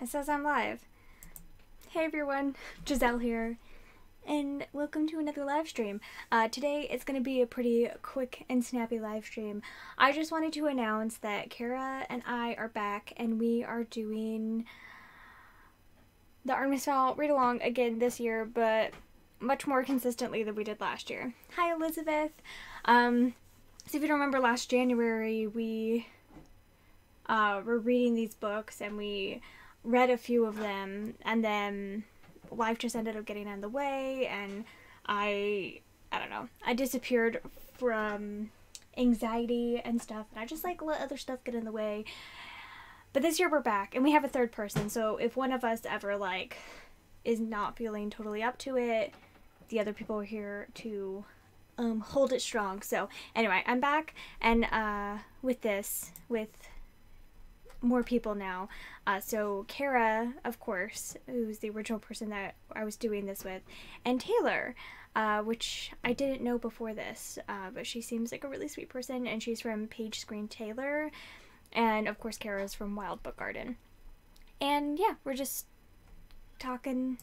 It says I'm live. Hey everyone, Giselle here, and welcome to another live stream. Today it's going to be a pretty quick and snappy live stream. I just wanted to announce that Cara and I are back, and we are doing the Artemis Fowl read-along again this year, but much more consistently than we did last year. Hi Elizabeth! So if you don't remember, last January we were reading these books, and we read a few of them, and then life just ended up getting in the way, and I don't know, I disappeared from anxiety and stuff, and I just like let other stuff get in the way. But this year we're back, and we have a third person, so if one of us ever like is not feeling totally up to it, the other people are here to hold it strong. So anyway, I'm back, and with more people now. So Cara, of course, who's the original person that I was doing this with, and Taylor, which I didn't know before this, but she seems like a really sweet person, and she's from Page Screen Taylor, and of course Kara's from Wild Book Garden. And yeah, we're just talking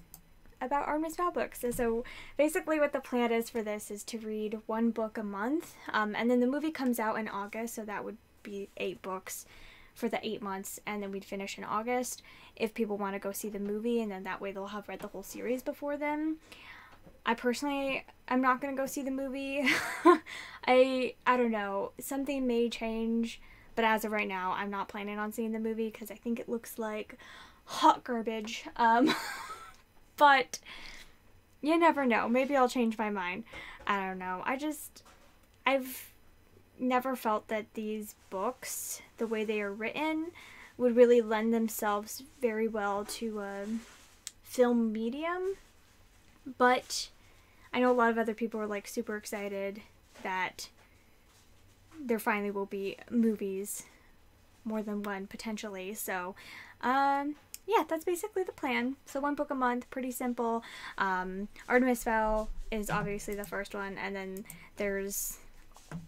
about Artemis Fowl books. So basically what the plan is for this is to read one book a month, and then the movie comes out in August, so that would be 8 books for the 8 months, and then we'd finish in August if people want to go see the movie, and then that way they'll have read the whole series before then. I personally am not going to go see the movie. I don't know, something may change, but as of right now I'm not planning on seeing the movie because I think it looks like hot garbage. But you never know, maybe I'll change my mind. I don't know, I've never felt that these books, the way they are written, would really lend themselves very well to a film medium. But I know a lot of other people are like super excited that there finally will be movies, more than one potentially. So yeah, that's basically the plan. So one book a month, pretty simple. Artemis Fowl is obviously the first one, and then there's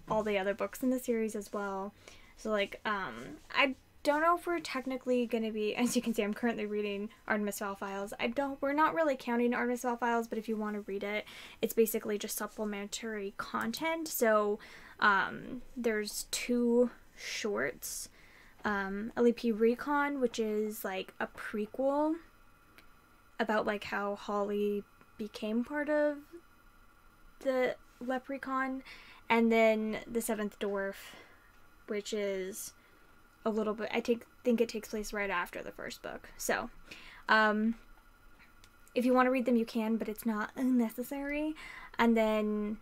all the other books in the series as well. So like I don't know if we're technically gonna be, as you can see I'm currently reading Artemis Fowl Files. We're not really counting Artemis Fowl Files, but if you want to read it, it's basically just supplementary content. So there's 2 shorts, LEP Recon, which is like a prequel about like how Holly became part of the Leprechaun, and then The Seventh Dwarf, which is a little bit, I think it takes place right after the first book. So if you want to read them you can, but it's not unnecessary. And then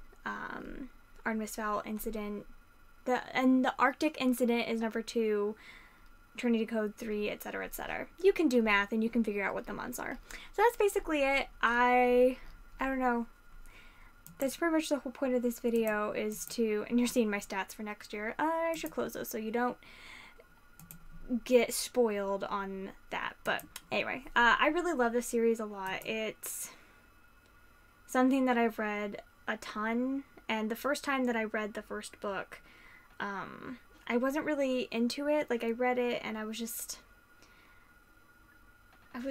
Artemis Fowl Incident, the Arctic Incident is number 2, Trinity Code 3, etc., etc. You can do math and you can figure out what the months are. So that's basically it. I don't know. That's pretty much the whole point of this video, is to, and you're seeing my stats for next year. I should close those so you don't get spoiled on that. But anyway, I really love this series a lot. It's something that I've read a ton, and the first time that I read the first book, I wasn't really into it. Like, I read it and I was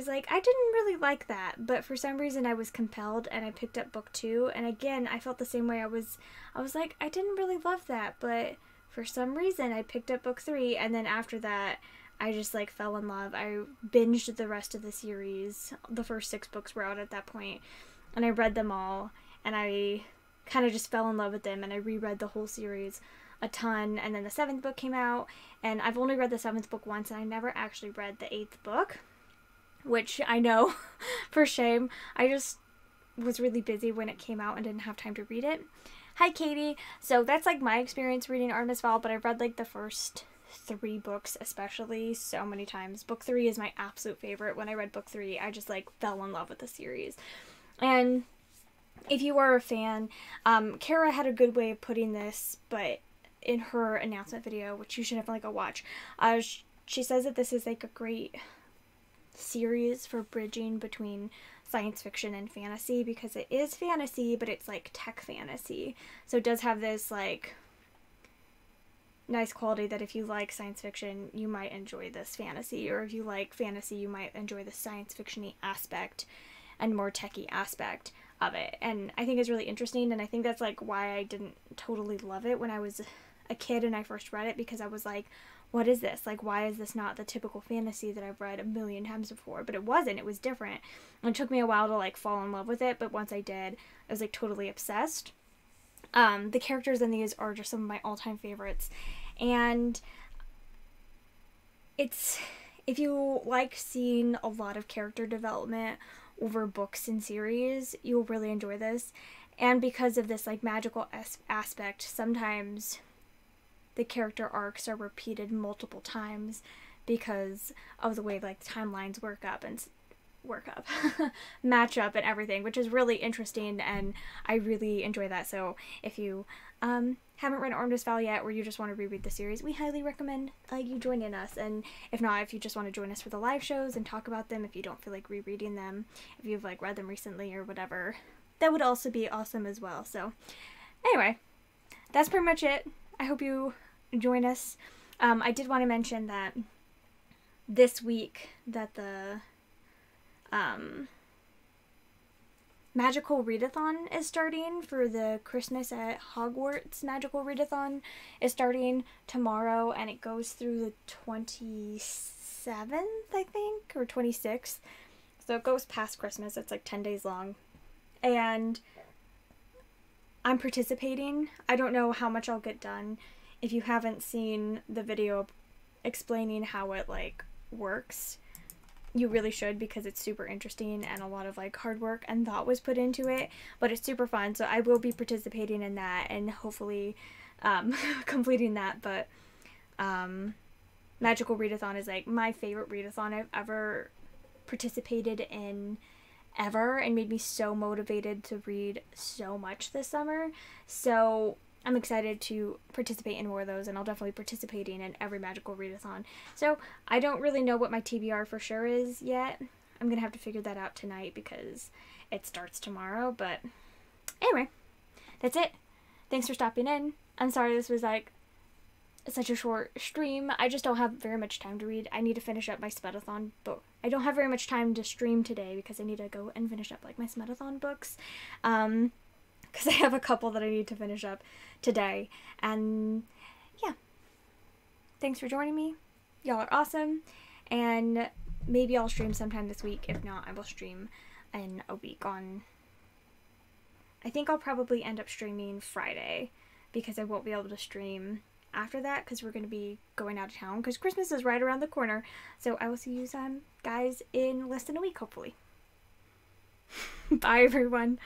like, I didn't really like that, but for some reason I was compelled, and I picked up book 2, and again I felt the same way. I was like, I didn't really love that, but for some reason I picked up book 3, and then after that I just like fell in love. I binged the rest of the series. The first 6 books were out at that point, and I read them all, and I kind of just fell in love with them, and I reread the whole series a ton. And then the 7th book came out, and I've only read the 7th book once, and I never actually read the 8th book, which I know for shame. I just was really busy when it came out and didn't have time to read it. Hi Katie. So that's like my experience reading Artemis Fowl, but I've read like the first 3 books especially so many times. Book 3 is my absolute favorite. When I read book 3, I just like fell in love with the series. And if you are a fan, Cara had a good way of putting this, but in her announcement video, which you should definitely go watch, she says that this is like a great series for bridging between science fiction and fantasy, because it is fantasy, but it's like tech fantasy. So it does have this like nice quality that if you like science fiction, you might enjoy this fantasy, or if you like fantasy, you might enjoy the science fiction-y aspect and more techie aspect of it. And I think it's really interesting, and I think that's like why I didn't totally love it when I was a kid and I first read it, because I was like, what is this? Like, why is this not the typical fantasy that I've read a million times before? But it wasn't. It was different. And it took me a while to like fall in love with it, but once I did, I was like totally obsessed. The characters in these are just some of my all-time favorites. And it's, if you like seeing a lot of character development over books and series, you'll really enjoy this. And because of this like magical aspect, sometimes the character arcs are repeated multiple times because of the way like timelines match up and everything, which is really interesting, and I really enjoy that. So if you haven't read Artemis Fowl yet, or you just want to reread the series, we highly recommend you joining us. And if not, if you just want to join us for the live shows and talk about them, if you don't feel like rereading them, if you've like read them recently or whatever, that would also be awesome as well. So anyway, that's pretty much it. I hope you join us. I did want to mention that this week that the Magical Readathon is starting for the Christmas at Hogwarts Magical Readathon is starting tomorrow, and it goes through the 27th, I think, or 26th. So it goes past Christmas. It's like 10 days long. And I'm participating. I don't know how much I'll get done. If you haven't seen the video explaining how it like works, you really should, because it's super interesting and a lot of like hard work and thought was put into it, but it's super fun. So I will be participating in that and hopefully completing that. But Magical Readathon is like my favorite readathon I've ever participated in ever, and made me so motivated to read so much this summer. So I'm excited to participate in more of those, and I'll definitely be participating in every Magical Readathon. So I don't really know what my TBR for sure is yet. I'm going to have to figure that out tonight because it starts tomorrow. But anyway, that's it. Thanks for stopping in. I'm sorry this was like such a short stream. I just don't have very much time to read. I need to finish up my Smetathon book. I don't have very much time to stream today because I need to go and finish up like my Smetathon books. Because I have a couple that I need to finish up today. And yeah, thanks for joining me. Y'all are awesome. And maybe I'll stream sometime this week. If not, I will stream in a week on... I think I'll probably end up streaming Friday, because I won't be able to stream after that because we're going to be going out of town because Christmas is right around the corner. So I will see you guys in less than a week, hopefully. Bye, everyone.